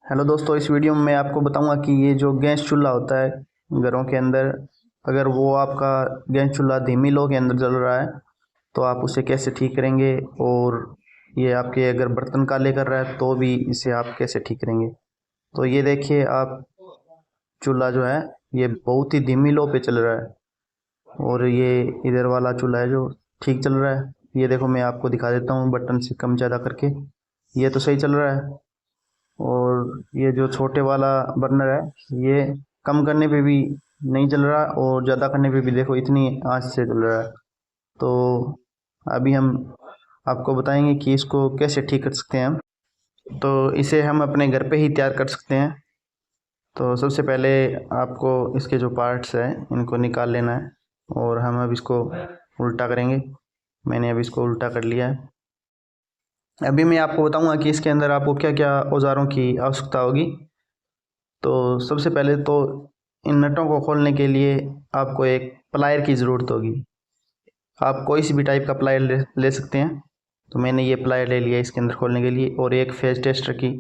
Hello दोस्तों, इस video में मैं आपको बताऊंगा कि ये जो गैस चूल्हा होता है घरों के अंदर, अगर वो आपका गैस चूल्हा धीमी लो के अंदर जल रहा है तो आप उसे कैसे ठीक करेंगे। और ये आपके अगर बर्तन काले कर रहा है तो भी इसे आप कैसे ठीक करेंगे। तो ये देखिए, आप चूल्हा जो है ये बहुत ही धीमी लो पे चल रहा है और ये इधर वाला चूल्हा है जो ठीक चल रहा है। ये देखो, मैं आपको दिखा देता हूँ बटन से कम ज़्यादा करके। ये तो सही चल रहा है। और ये जो छोटे वाला बर्नर है ये कम करने पे भी नहीं चल रहा और ज़्यादा करने पे भी देखो इतनी आंच से चल रहा है। तो अभी हम आपको बताएंगे कि इसको कैसे ठीक कर सकते हैं हम। तो इसे हम अपने घर पे ही तैयार कर सकते हैं। तो सबसे पहले आपको इसके जो पार्ट्स हैं इनको निकाल लेना है और हम अब इसको उल्टा करेंगे। मैंने अब इसको उल्टा कर लिया है। अभी मैं आपको बताऊंगा कि इसके अंदर आपको क्या क्या औज़ारों की आवश्यकता होगी। तो सबसे पहले तो इन नटों को खोलने के लिए आपको एक प्लायर की ज़रूरत होगी। आप कोई सी भी टाइप का प्लायर ले सकते हैं। तो मैंने ये प्लायर ले लिया इसके अंदर खोलने के लिए। और एक फेज टेस्टर की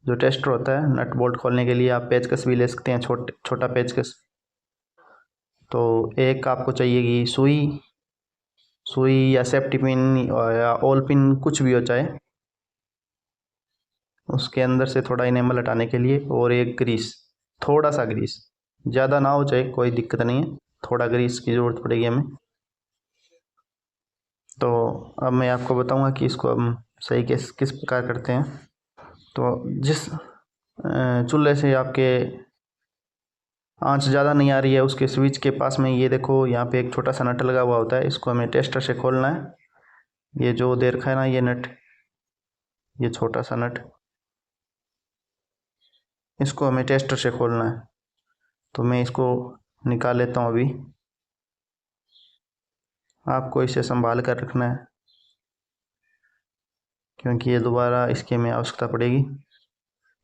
जो टेस्टर होता है नट बोल्ट खोलने के लिए, आप पेचकस भी ले सकते हैं, छोटा पेचकस। तो एक आपको चाहिएगी सुई सुई या सेफ्टी पिन या ऑल पिन, कुछ भी हो चाहे, उसके अंदर से थोड़ा इनेमल हटाने के लिए। और एक ग्रीस, थोड़ा सा ग्रीस, ज़्यादा ना हो चाहे कोई दिक्कत नहीं है, थोड़ा ग्रीस की ज़रूरत पड़ेगी हमें। तो अब मैं आपको बताऊंगा कि इसको हम सही किस किस प्रकार करते हैं। तो जिस चूल्हे से आपके आंच ज़्यादा नहीं आ रही है उसके स्विच के पास में ये देखो, यहाँ पे एक छोटा सा नट लगा हुआ होता है। इसको हमें टेस्टर से खोलना है। ये जो दे रखा है ना ये नट, ये छोटा सा नट, इसको हमें टेस्टर से खोलना है। तो मैं इसको निकाल लेता हूँ अभी। आपको इसे संभाल कर रखना है क्योंकि ये दोबारा इसकी हमें आवश्यकता पड़ेगी।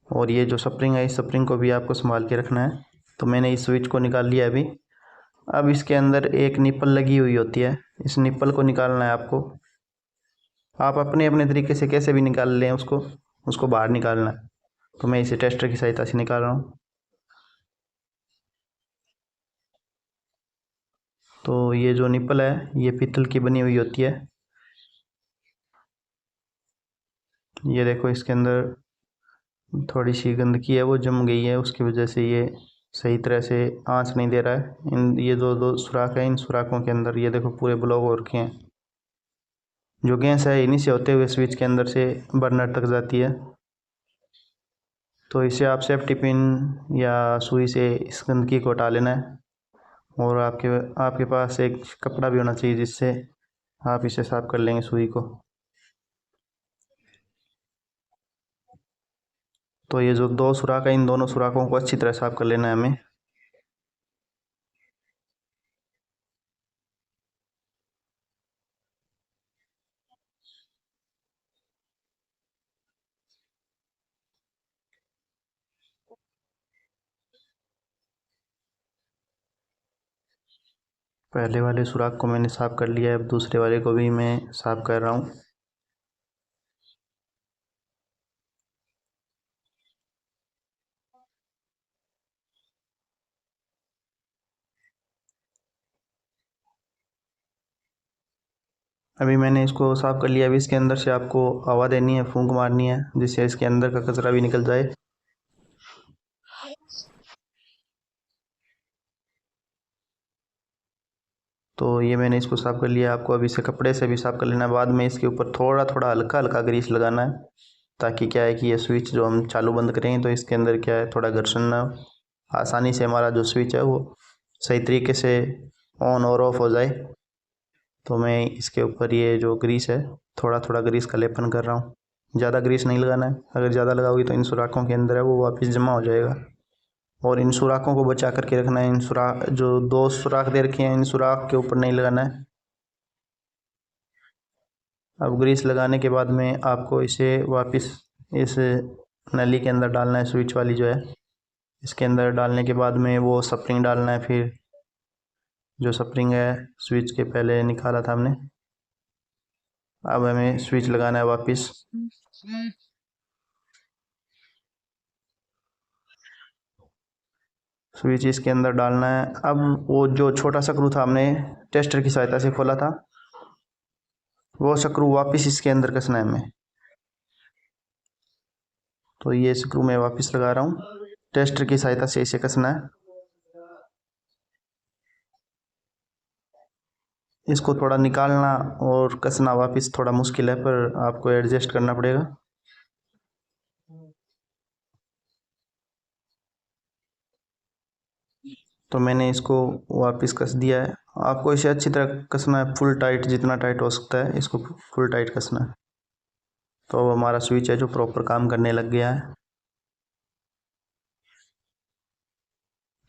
और ये जो स्प्रिंग है इस स्प्रिंग को भी आपको संभाल के रखना है। तो मैंने इस स्विच को निकाल लिया अभी। अब इसके अंदर एक निप्पल लगी हुई होती है, इस निप्पल को निकालना है आपको। आप अपने अपने तरीके से कैसे भी निकाल लें उसको, उसको बाहर निकालना है। तो मैं इसे टेस्टर की सहायता से निकाल रहा हूँ। तो ये जो निप्पल है ये पीतल की बनी हुई होती है। ये देखो, इसके अंदर थोड़ी सी गंदगी है वो जम गई है, उसकी वजह से ये सही तरह से आंच नहीं दे रहा है। इन ये दो दो सुराख है, इन सुराखों के अंदर ये देखो पूरे ब्लॉक हो रखे हैं। जो गैस है इन्हीं से होते हुए स्विच के अंदर से बर्नर तक जाती है। तो इसे आप सेफ्टी पिन या सुई से इस गंदगी को हटा लेना है। और आपके आपके पास एक कपड़ा भी होना चाहिए जिससे आप इसे साफ कर लेंगे सुई को। तो ये जो दो सुराख है इन दोनों सुराखों को अच्छी तरह साफ कर लेना है हमें। पहले वाले सुराख को मैंने साफ कर लिया है, अब दूसरे वाले को भी मैं साफ कर रहा हूँ। अभी मैंने इसको साफ कर लिया। अभी इसके अंदर से आपको हवा देनी है, फूंक मारनी है जिससे इसके अंदर का कचरा भी निकल जाए। तो ये मैंने इसको साफ कर लिया। आपको अभी इसे कपड़े से भी साफ कर लेना है। बाद में इसके ऊपर थोड़ा थोड़ा हल्का हल्का ग्रीस लगाना है ताकि क्या है कि ये स्विच जो हम चालू बंद करेंगे तो इसके अंदर क्या है थोड़ा घर्षण ना हो, आसानी से हमारा जो स्विच है वो सही तरीके से ऑन और ऑफ हो जाए। तो मैं इसके ऊपर ये जो ग्रीस है थोड़ा थोड़ा ग्रीस का लेपन कर रहा हूँ। ज़्यादा ग्रीस नहीं लगाना है, अगर ज़्यादा लगाओगे तो इन सुराखों के अंदर है वो वापस जमा हो जाएगा। और इन सुराखों को बचा करके रखना है। इन सुराख जो दो सुराख दे रखे हैं इन सुराख के ऊपर नहीं लगाना है। अब ग्रीस लगाने के बाद में आपको इसे वापस इस नली के अंदर डालना है, स्विच वाली जो है इसके अंदर डालने के बाद में वो स्प्रिंग डालना है। फिर जो स्प्रिंग है स्विच के पहले निकाला था हमने, अब हमें स्विच लगाना है वापस। स्विच इसके अंदर डालना है। अब वो जो छोटा स्क्रू था हमने टेस्टर की सहायता से खोला था, वो स्क्रू वापस इसके अंदर कसना है हमें। तो ये स्क्रू मैं वापस लगा रहा हूँ, टेस्टर की सहायता से इसे कसना है। इसको थोड़ा निकालना और कसना वापस थोड़ा मुश्किल है, पर आपको एडजस्ट करना पड़ेगा। तो मैंने इसको वापस कस दिया है। आपको इसे अच्छी तरह कसना है, फुल टाइट, जितना टाइट हो सकता है इसको फुल टाइट कसना है। तो अब हमारा स्विच है जो प्रॉपर काम करने लग गया है।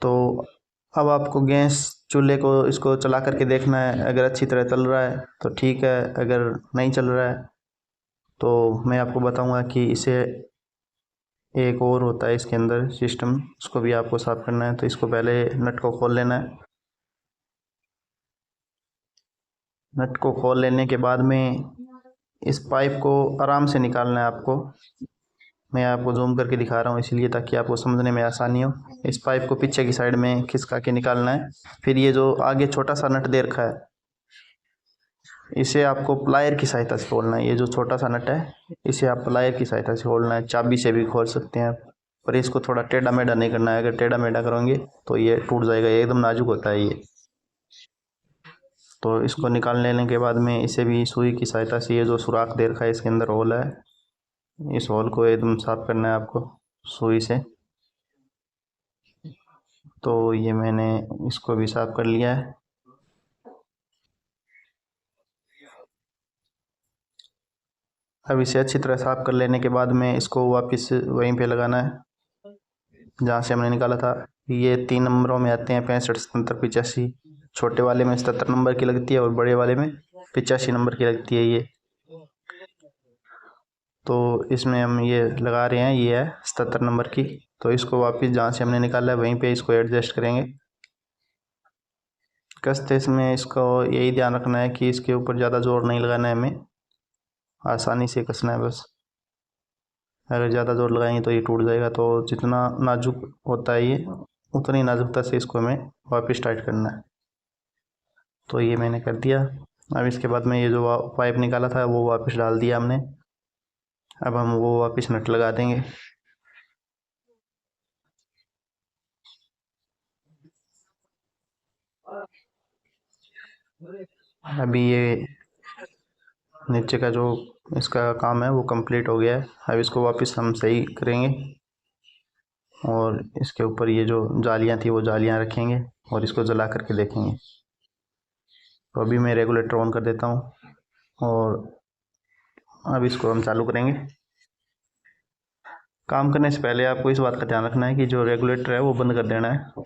तो अब आपको गैस चूल्हे को इसको चला करके देखना है। अगर अच्छी तरह चल रहा है तो ठीक है, अगर नहीं चल रहा है तो मैं आपको बताऊंगा कि इसे एक और होता है इसके अंदर सिस्टम, उसको भी आपको साफ़ करना है। तो इसको पहले नट को खोल लेना है। नट को खोल लेने के बाद में इस पाइप को आराम से निकालना है आपको। मैं आपको जूम करके दिखा रहा हूँ इसलिए, ताकि आपको समझने में आसानी हो। इस पाइप को पीछे की साइड में खिसका के निकालना है। फिर ये जो आगे छोटा सा नट दे रखा है, इसे आपको प्लायर की सहायता से खोलना है। ये जो छोटा सा नट है, इसे आप प्लायर की सहायता से खोलना है। चाबी से भी खोल सकते हैं, पर इसको थोड़ा टेढ़ा मेढ़ा नहीं करना है। अगर टेढ़ा मेढ़ा करोगे तो ये टूट जाएगा, ये एकदम नाजुक होता है ये। तो इसको निकाल लेने के बाद में इसे भी सुई की सहायता से, ये जो सुराख दे रखा है इसके अंदर होल है, इस होल को एकदम साफ करना है आपको सुई से। तो ये मैंने इसको भी साफ कर लिया है। अब इसे अच्छी तरह साफ कर लेने के बाद में इसको वापस वहीं पे लगाना है जहाँ से हमने निकाला था। ये 3 नंबरों में आते हैं, 65, 77, 85। छोटे वाले में 77 नंबर की लगती है और बड़े वाले में 85 नंबर की लगती है ये। तो इसमें हम ये लगा रहे हैं, ये है 77 नंबर की। तो इसको वापस जहाँ से हमने निकाला है वहीं पे इसको एडजस्ट करेंगे। कसते इसमें इसको यही ध्यान रखना है कि इसके ऊपर ज़्यादा ज़ोर नहीं लगाना है हमें, आसानी से कसना है बस। अगर ज़्यादा ज़ोर लगाएंगे तो ये टूट जाएगा। तो जितना नाजुक होता है ये, उतनी नाजुकता से इसको हमें वापस टाइट करना है। तो ये मैंने कर दिया। अब इसके बाद में ये जो पाइप निकाला था वो वापस डाल दिया हमने। अब हम वो वापस नट लगा देंगे। अभी ये नीचे का जो इसका काम है वो कंप्लीट हो गया है। अब इसको वापस हम सही करेंगे और इसके ऊपर ये जो जालियाँ थी वो जालियाँ रखेंगे और इसको जला करके देखेंगे। तो अभी मैं रेगुलेटर ऑन कर देता हूँ और अब इसको हम चालू करेंगे। काम करने से पहले आपको इस बात का ध्यान रखना है कि जो रेगुलेटर है वो बंद कर देना है।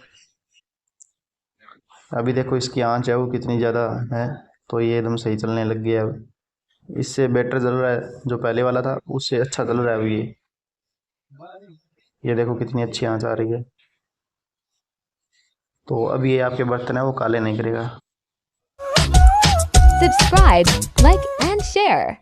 अभी देखो इसकी आंच है वो कितनी ज़्यादा है, तो ये एकदम सही चलने लग गया है। इससे बेटर चल रहा है, जो पहले वाला था उससे अच्छा चल रहा है अभी ये देखो कितनी अच्छी आंच आ रही है। तो अभी ये आपके बर्तन है वो काले नहीं करेगा। Subscribe, like, and share.